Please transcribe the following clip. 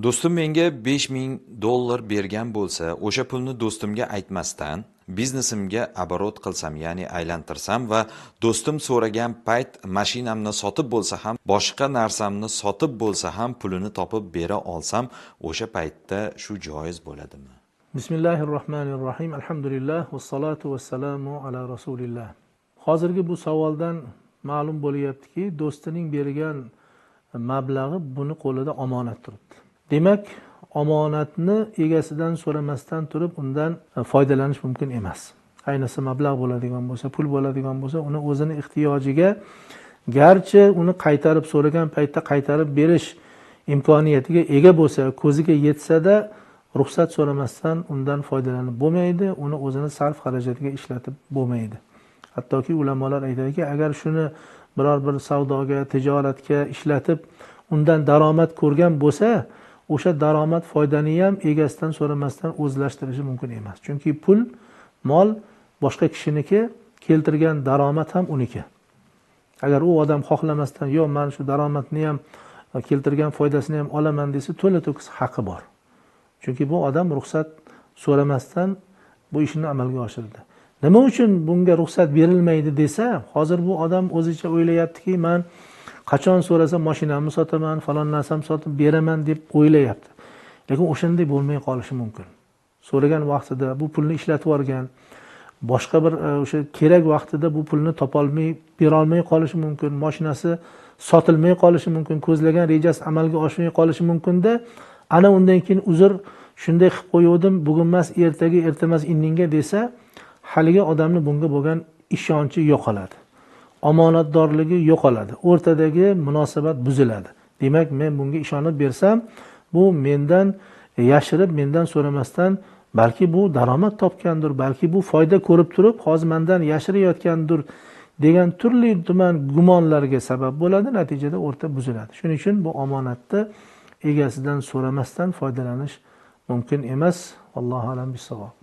Do'stim menga $5000 bergan bo'lsa, o'sha pulni do'stimga aytmasdan, biznesimga оборот qilsam, ya'ni aylantirsam va do'stim so'ragan payt mashinamni sotib bo'lsa ham, boshqa narsamni sotib bo'lsa ham pulini topib bera olsam, o'sha paytda shu joiz bo'ladimi? Bismillahirrohmanirrohim. Alhamdulillah va salatu vassalamu ala rasulillah. Hozirgi bu savoldan ma'lum bo'lyaptiki, do'stining bergan mablag'i buni qo'lida omonat turibdi. Demak, omonatni egasidan so'ramasdan turib undan foydalanish mumkin emas. Ayniqsa mablag' bo'ladigan bo'lsa, pul bo'ladigan bo'lsa, uni o'zini ehtiyojiga, garchi uni qaytarib so'ragan paytda qaytarib berish imkoniyatiga ega bo'lsa, ko'ziga yetsa-da, ruxsat so'ramasdan undan foydalanib bo'lmaydi, uni o'zini sarf xarajatiga ishlatib bo'lmaydi. Hattoki ulamolar aytadiki, agar shuni biror bir savdoga, tijoratga ishlatib, undan daromad ko'rgan bo'lsa, o'sha daromad foydani ham egasidan so'ramasdan o'zlashtirishi mumkin emas. Chunki pul, mol boshqa kishiniki, keltirgan daromad ham uniki. Agar u odam xohlamasdan, "Yo'q, men shu daromadni ham keltirgan foydasini ham olaman" desa, to'la-to'kis haqqi bor. Chunki bu odam ruxsat so'ramasdan bu ishni amalga oshirdi. Nima uchun bunga ruxsat berilmaydi desa, hozir bu odam o'zicha o'ylayaptiki, men qachon so'rasa mashinamni sotaman, falon narsamni sotib beraman deb o'ylayapti. Lekin o'shanday bo'lmay qolishi mumkin. So'ragan vaqtida bu pulni ishlatib yuborgan, boshqa bir o'sha kerak vaqtida bu pulni topolmay, bera olmay qolishi mumkin, mashinasi sotilmay qolishi mumkin, ko'zlagan rejasi amalga oshmay qolishi mumkin-da, ana undan keyin uzr shunday qilib qo'yuvdim, bugun emas, ertaga, ertamas indinga desa, haligi odamni bunga bo'lgan ishonchi yo'qoladi. Omonatdorligi yo'qoladi. O'rtadagi munosabat buziladi. Demak, men bunga ishonib bersam, bu mendan yashirib, mendan so'ramasdan balki bu daromad topgandir, balki bu foyda ko'rib turib, hozir mendan yashirayotgandir degan turli tuman gumonlarga sabab bo'ladi, natijada o'rta buziladi. Shuning uchun bu omonatni egasidan so'ramasdan foydalanish mumkin emas. Allohu alam bis-savob.